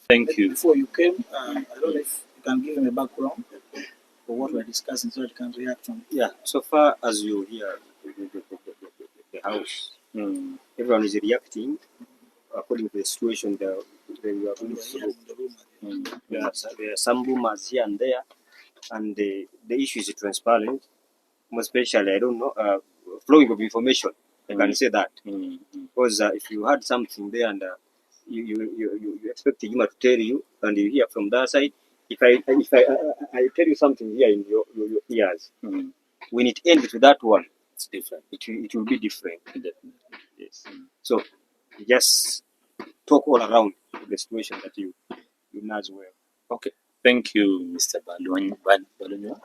Thank you. Before you came, I don't know if you can give him a background for what we're discussing so that he can react on. Yeah, so far as you hear the house, everyone is reacting according to the situation that we are going through. There are some rumors here and there, and the issue is transparent. More especially, I don't know, flowing of information. I can say that because if you had something there and you expect Juma to tell you, and you hear from that side. If I tell you something here in your ears, when it ends with that one, it's different. It will be different. Yes. So just talk all around the situation that you know as well. Okay. Thank you, Mr. Balonyo.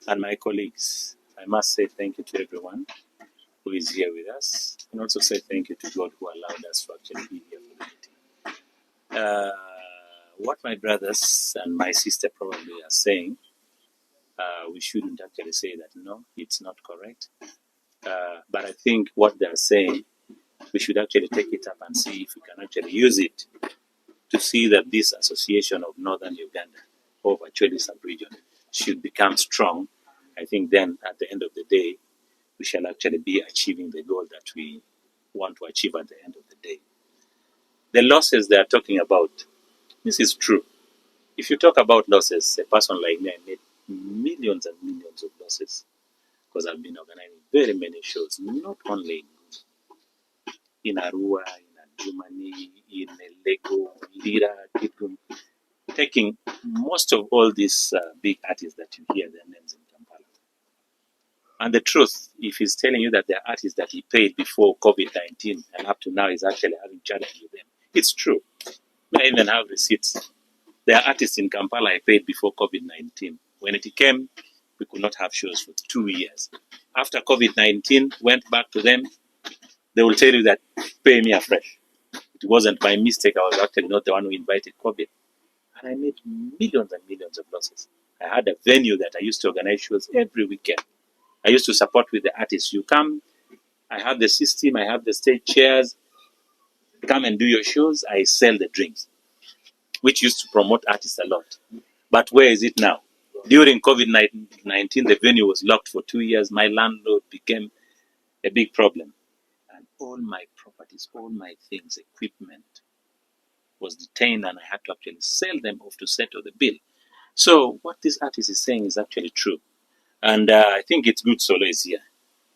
And my colleagues. I must say thank you to everyone who is here with us, and also say thank you to God who allowed us to actually be here for the meeting. What my brothers and my sister probably are saying, we shouldn't actually say that no, it's not correct. But I think what they're saying, we should actually take it up and see if we can actually use it to see that this association of Northern Uganda, of actually sub-region, should become strong. I think then at the end of the day, we shall actually be achieving the goal that we want to achieve at the end of the day. The losses they are talking about, this is true. If you talk about losses, a person like me, I made millions and millions of losses because I've been organizing very many shows, not only in Arua, in Germany, in Lego, Lira, Kipum, taking most of all these big artists that you hear their names in Kampala. And the truth, if he's telling you that they're artists that he paid before COVID-19 and up to now he's actually having challenge with them, it's true. I even have receipts. There are artists in Kampala I paid before COVID-19. When it came, we could not have shows for 2 years. After COVID-19 went back to them, they will tell you that pay me afresh. It wasn't my mistake. I was actually not the one who invited COVID. And I made millions and millions of losses. I had a venue that I used to organize shows every weekend. I used to support with the artists. You come, I have the system, I have the stage chairs. Come and do your shows. I sell the drinks, which used to promote artists a lot. But where is it now? During COVID-19, the venue was locked for 2 years. My landlord became a big problem. And all my properties, all my things, equipment was detained, and I had to actually sell them off to settle the bill. So what this artist is saying is actually true. And I think it's good Solo is here.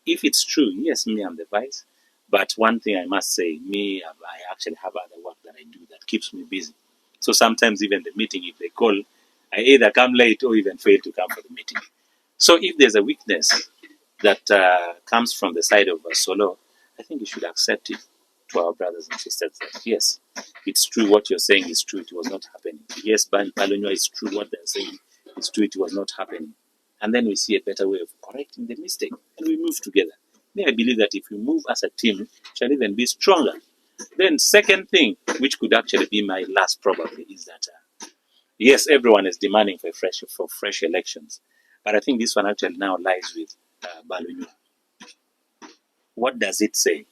If it's true, yes, me, I'm the vice. But one thing I must say, me, I actually have other work that I do that keeps me busy. So sometimes even the meeting, if they call, I either come late or even fail to come for the meeting. So if there's a weakness that comes from the side of Solo, I think you should accept it to our brothers and sisters that yes, it's true what you're saying is true, it was not happening. Yes, Balonyo is true what they're saying, it's true, it was not happening. And then we see a better way of correcting the mistake and we move together. Then I believe that if we move as a team, we shall even be stronger. Then second thing, which could actually be my last probably, is that yes, everyone is demanding for fresh elections. But I think this one actually now lies with Balonyo. What does it say?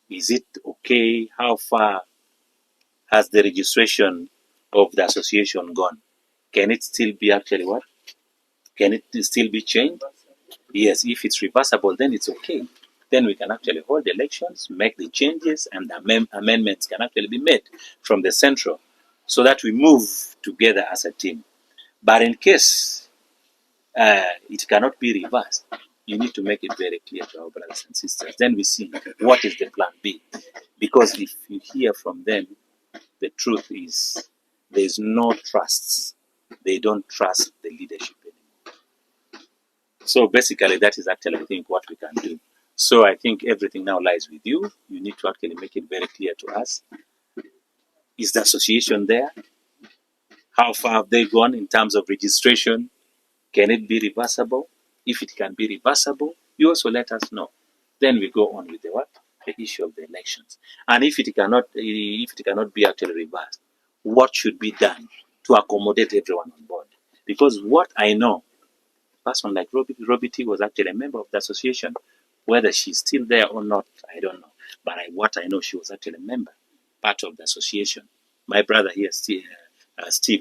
Is it okay? How far has the registration of the association gone? Can it still be actually what? Can it still be changed? Yes, if it's reversible, then it's okay. Then we can actually hold elections, make the changes, and the amendments can actually be made from the central so that we move together as a team. But in case it cannot be reversed, you need to make it very clear to our brothers and sisters. Then we see what is the plan B. Because if you hear from them, the truth is there is no trust. They don't trust the leadership anymore. So basically, that is actually, I think, what we can do. So I think everything now lies with you. You need to actually make it very clear to us. Is the association there? How far have they gone in terms of registration? Can it be reversible? If it can be reversible, you also let us know. Then we go on with the what? The issue of the elections. And if it cannot be actually reversed, what should be done to accommodate everyone on board? Because what I know, a person like Robbie T was actually a member of the association. Whether she's still there or not, I don't know. But what I know, she was actually a member, part of the association. My brother here, Steve,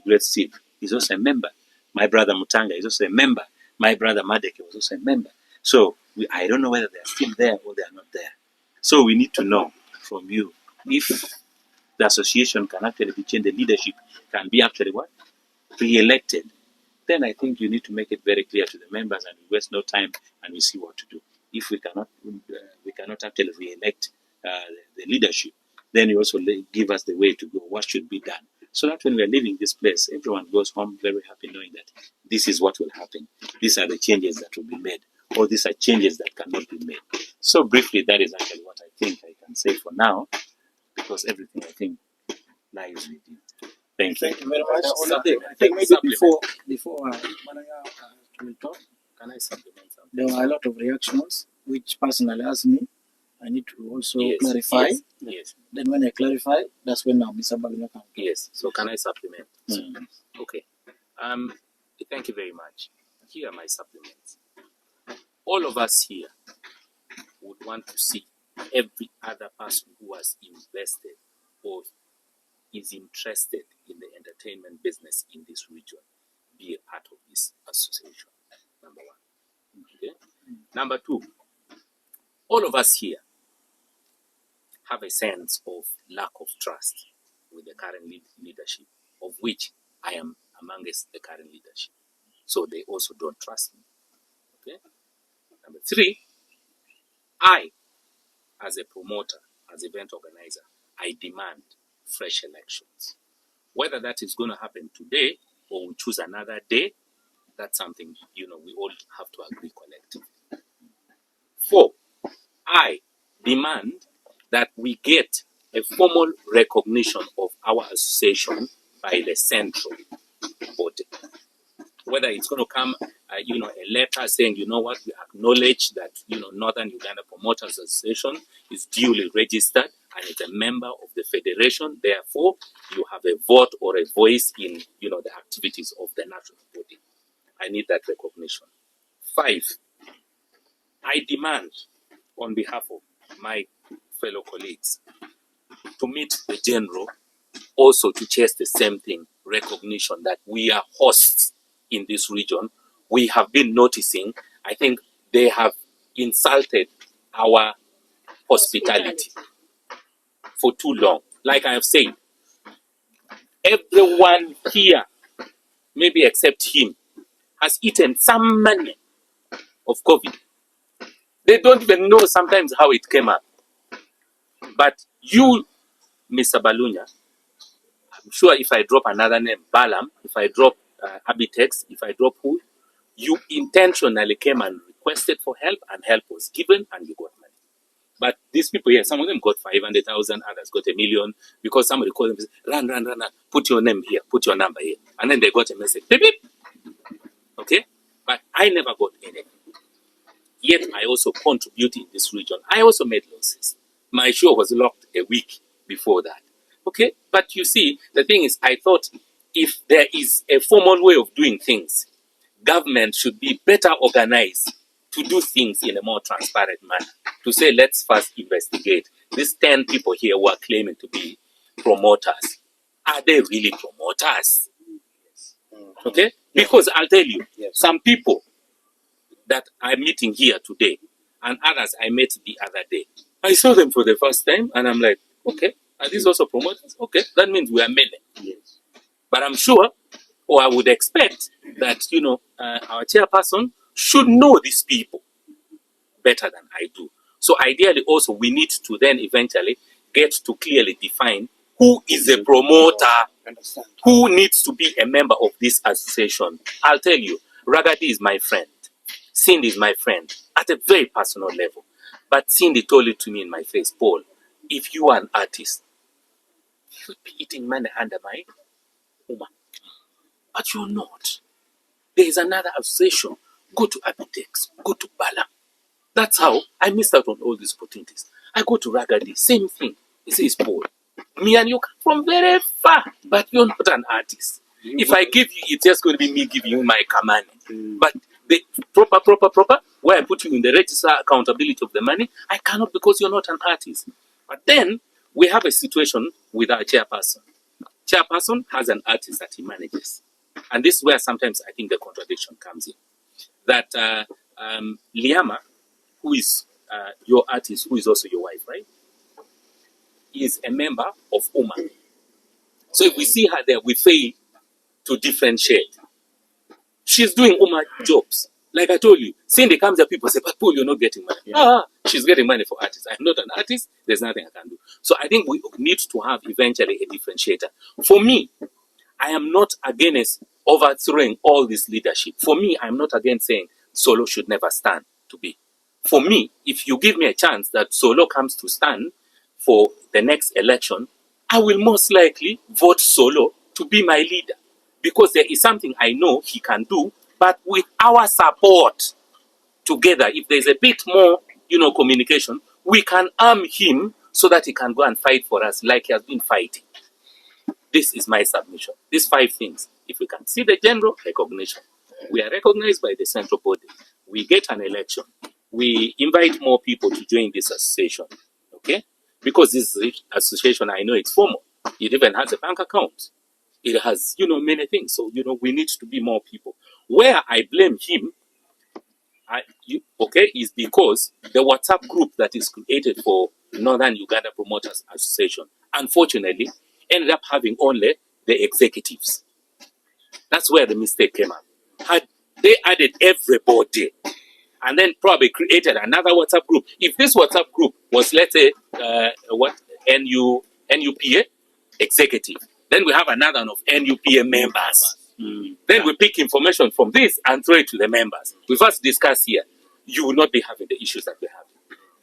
great Steve, is also a member. My brother Mutanga is also a member. My brother Madeke was also a member. So I don't know whether they are still there or they are not there. So we need to know from you if the association can actually be changed, the leadership can be actually what? Re-elected. Then I think you need to make it very clear to the members and we waste no time and we see what to do. If we cannot actually re-elect the leadership, then you also give us the way to go, what should be done. So that when we are leaving this place, everyone goes home very happy knowing that this is what will happen. These are the changes that will be made, or these are changes that cannot be made. So briefly, that is actually what I think I can say for now, because everything I think lies with you. Thank you. Thank you very much. I think maybe before Mananya will talk, Can I supplement something? there were a lot of reactions, which personally asked me, I need to also clarify. Yes. Then when I clarify, that's when now Mr. Balunya comes. Yes. So can I supplement? Mm. Okay. Thank you very much. Here are my supplements. All of us here would want to see every other person who has invested or is interested in the entertainment business in this region be a part of this association. Number one. Okay. Number two, all of us here have a sense of lack of trust with the current leadership, of which I am amongst the current leadership. So they also don't trust me. Okay. Number three, I, as a promoter, as event organizer, I demand fresh elections. Whether that is going to happen today or we choose another day, that's something, we all have to agree collectively. Four, I demand that we get a formal recognition of our association by the central body. Whether it's going to come, a letter saying, you know what, we acknowledge that, Northern Uganda Promoters Association is duly registered and is a member of the federation. Therefore, you have a vote or a voice in, the activities of the national body. I need that recognition. 5, I demand on behalf of my fellow colleagues to meet the general also to chase the same thing, recognition that we are hosts in this region. We have been noticing, I think they have insulted our hospitality for too long. Like I have said, everyone here, maybe except him, has eaten some money of COVID. They don't even know sometimes how it came up. But you, Mr. Balunya, I'm sure if I drop another name, Balam, if I drop Abitex, if I drop who, you intentionally came and requested for help and help was given and you got money. But these people here, some of them got 500,000, others got 1 million because somebody called them and said, run, put your name here, put your number here. And then they got a message, beep, beep. Okay? But I never got anything. Yet I also contributed in this region. I also made losses. My show was locked a week before that. Okay? But you see, the thing is, I thought if there is a formal way of doing things, government should be better organized to do things in a more transparent manner. To say, let's first investigate. These 10 people here who are claiming to be promoters, are they really promoters? Okay? Because I'll tell you, some people that I'm meeting here today and others I met the other day, I saw them for the first time and I'm like, okay, are these also promoters? Okay, that means we are many. Yes. But I'm sure, or I would expect that, our chairperson should know these people better than I do. So ideally also we need to then eventually get to clearly define who is a promoter, who needs to be a member of this association. I'll tell you, Ragadi is my friend. Cindy is my friend at a very personal level. But Cindy told it to me in my face, Paul, if you are an artist, you'd be eating money under my woman. But you're not. There is another association. Go to Abitex, go to Bala. That's how I missed out on all these opportunities. I go to Ragadi, same thing. He says, Paul, me and you come from very far, but you're not an artist. If I give you, it's just going to be me giving you my money. But the proper, where I put you in the register accountability of the money, I cannot because you're not an artist. But then we have a situation with our chairperson. Chairperson has an artist that he manages. And this is where sometimes I think the contradiction comes in. That Liama, who is your artist, who is also your wife, right, is a member of UMA. So if we see her there, we fail to differentiate. She's doing UMA jobs. Like I told you, Cindy comes up, people say, but Paul, you're not getting money. She's getting money for artists. I'm not an artist. There's nothing I can do. So I think we need to have eventually a differentiator. For me, I am not against overthrowing all this leadership. For me, I'm not against saying Solo should never stand to be. For me, if you give me a chance that Solo comes to stand for the next election, I will most likely vote Solo to be my leader. Because there is something I know he can do, but with our support together, if there's a bit more, communication, we can arm him so that he can go and fight for us like he has been fighting. This is my submission. These 5 things. If we can see the general recognition, we are recognized by the central body. We get an election. We invite more people to join this association. Okay? Because this association, I know it's formal. It even has a bank account. It has, many things. So, we need to be more people. Where I blame him, is because the WhatsApp group that is created for Northern Uganda Promoters Association, unfortunately, ended up having only the executives. That's where the mistake came up. Had they added everybody and then probably created another WhatsApp group. If this WhatsApp group was, let's say, NUPA executive, then we have another one of NUPA members. Then we pick information from this and throw it to the members. We first discuss here. You will not be having the issues that we have.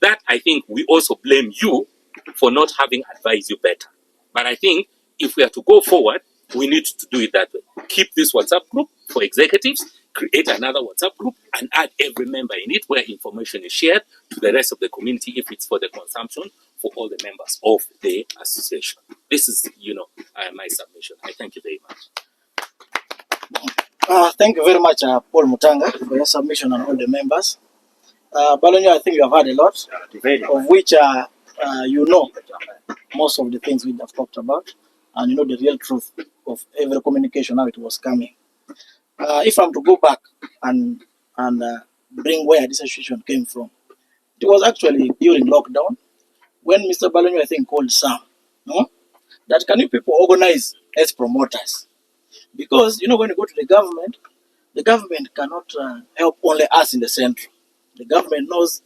That, I think, we also blame you for not having advised you better. But I think if we are to go forward, we need to do it that way. Keep this WhatsApp group for executives, create another WhatsApp group, and add every member in it where information is shared to the rest of the community if it's for the consumption for all the members of the association. This is, my submission. I thank you very much. Thank you very much, Paul Mutanga, for your submission and all the members. Balonyo, I think you have heard a lot, of which most of the things we have talked about, and the real truth of every communication, how it was coming. If I'm to go back and bring where this association came from, it was actually during lockdown when Mr. Balonyo, I think, called Sam, that can you people organize as promoters? Because, when you go to the government cannot help only us in the central. The government knows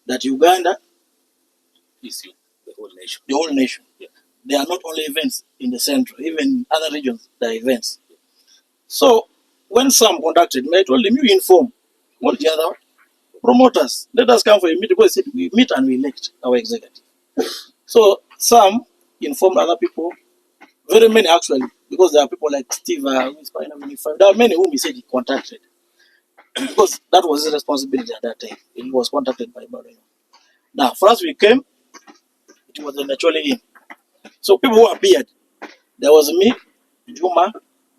that Uganda is the whole nation. The whole nation. Yeah. There are not only events in the central, even in other regions, there are events. Yeah. So, when Sam contacted me, I told him, you inform all the other promoters. Let us come for a meeting. Because he said, we meet and we elect our executive. So, Sam informed other people, very many actually, because there are people like Steve, there are many whom he said he contacted. Because that was his responsibility at that time. He was contacted by Balonyo. Now, for us, we came, it was naturally in. So people who appeared, there was me, Juma,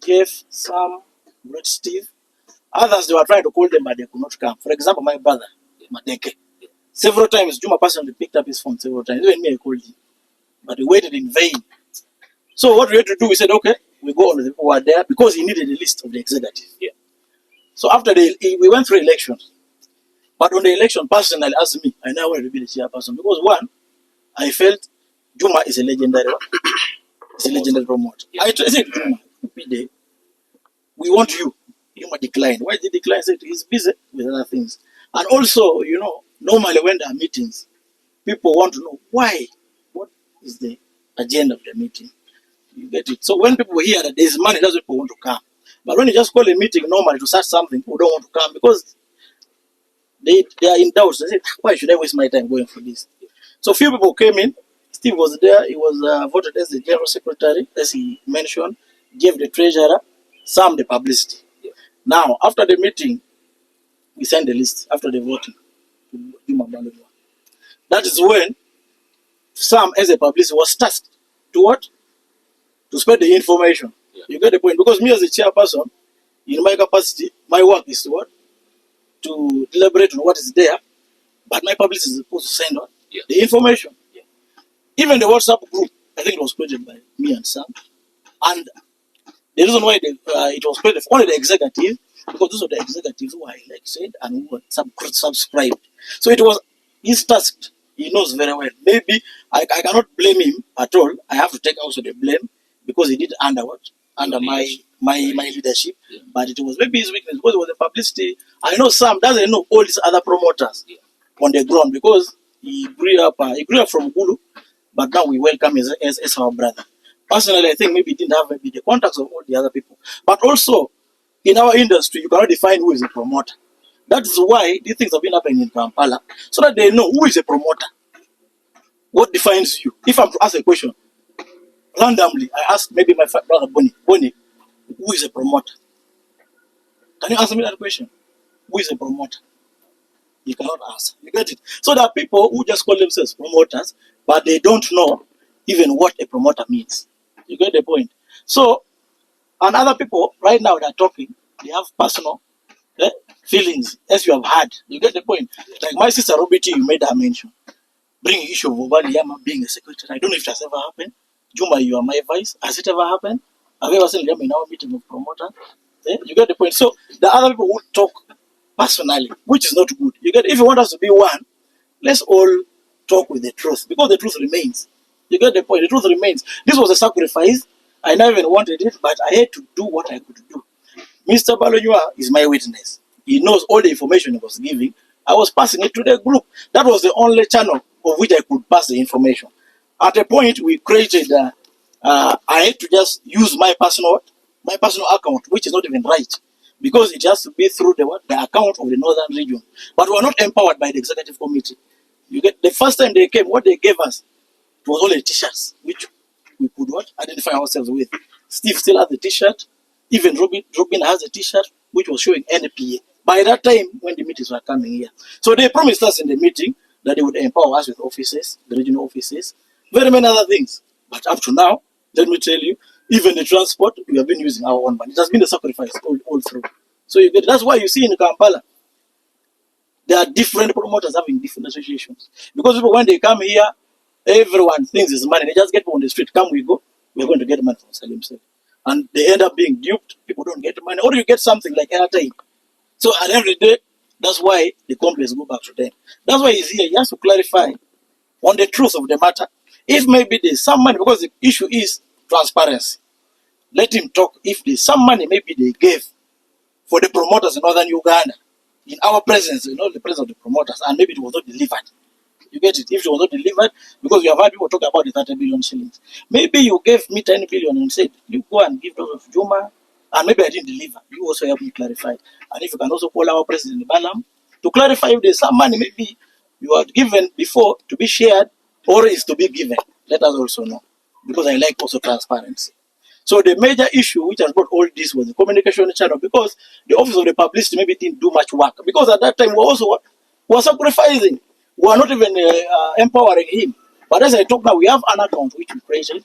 Jeff, Sam, Great Steve. Others, they were trying to call them, but they could not come. For example, my brother, Madeke. Several times, Juma personally picked up his phone several times. Even me, I called him. But we waited in vain. So what we had to do, we said, okay, we go on with the people who are there because he needed a list of the executive. Yeah. So after we went through elections. But on the election, personally, as me, I now wanted to be the chairperson because one, I felt Juma is a legendary one. It's a legendary promoter. Yeah. I said, Juma, we want you. Juma declined. Why did he decline? I said, he's busy with other things. And also, normally when there are meetings, people want to know why. What is the agenda of the meeting? You get it? So when people hear that there's money, that's when people want to come. But when you just call a meeting normally to start something, people don't want to come because they are in doubt. They say, why should I waste my time going for this? So few people came in. Steve was there. He was voted as the general secretary, as he mentioned, gave the treasurer, Sam the publicity. Yeah. Now, after the meeting, we sent the list after the voting to Juma Balonyo. That is when Sam, as a publicity, was tasked to what? To spread the information Yeah. You get the point? Because me as a chairperson, in my capacity, my work is to what? To deliberate on what is there, but my publicist is supposed to send on Yeah. the information. Yeah. Even the WhatsApp group, I think it was created by me and Sam. And the reason why it was created for only the executive, because those are the executives who are elected and who were subscribed. So it was his task. He knows very well. Maybe I cannot blame him at all. I have to take also the blame because he did under what? Under my leadership. Yeah. But it was maybe his weakness because it was the publicity. I know Sam doesn't know all these other promoters on the ground because he grew up from Gulu, but now we welcome him as our brother. Personally, I think maybe he didn't have maybe the contacts of all the other people. But also, in our industry, you cannot define who is a promoter. That is why these things have been happening in Kampala, so that they know who is a promoter. What defines you? If I'm to ask a question, randomly, I ask maybe my brother Bonnie, who is a promoter? Can you answer me that question? Who is a promoter? You cannot answer. You get it? So there are people who just call themselves promoters, but they don't know even what a promoter means. You get the point? So, and other people right now they're talking, they have personal feelings, as you have had. You get the point? Like my sister Robert, you made her mention. Bring issue of Obali Yama being a secretary. I don't know if it has ever happened. Juma, you are my vice. Has it ever happened? Have you ever seen them in our meeting of promoter? You get the point. So the other people who talk personally, which is not good. You get if you want us to be one, let's all talk with the truth because the truth remains. You get the point. The truth remains. This was a sacrifice. I never even wanted it, but I had to do what I could do. Mr. Balonyua is my witness. He knows all the information he was giving. I was passing it to the group. That was the only channel of which I could pass the information. At a point, we created. I had to just use my personal account, which is not even right, because it has to be through the account of the Northern Region. But we are not empowered by the executive committee. You get the first time they came, what they gave us it was only t-shirts, which we could identify ourselves with. Steve still has the t-shirt. Even Robin has a t-shirt which was showing NPA. By that time, when the meetings were coming here, so they promised us in the meeting that they would empower us with offices, the regional offices, very many other things. But up to now, let me tell you, even the transport, we have been using our own money. It has been a sacrifice all through. So you get that's why you see in Kampala, there are different promoters having different associations. Because people, when they come here, everyone thinks it's money. They just get on the street, come, we go, we're going to get money from Salim Sek. And they end up being duped. People don't get money. Or you get something like airtime. So at the end of the day, that's why the complaints go back to them. That's why he's here. He has to clarify on the truth of the matter. If maybe there's some money, because the issue is transparency. Let him talk. If there's some money maybe they gave for the promoters in northern Uganda, in our presence, the presence of the promoters, and maybe it was not delivered. You get it? If it was not delivered, because we have had people talk about the 30 billion shillings. Maybe you gave me 10 billion and said, you go and give those of Juma, and maybe I didn't deliver. You also help me clarify. And if you can also call our president, Balam, to clarify if there's some money maybe you had given before to be shared or is to be given. Let us also know. Because I like also transparency. So the major issue which has brought all this was the communication channel, because the office of the publicist maybe didn't do much work. Because at that time we were sacrificing. We are not even empowering him. But as I talk now, we have an account which we created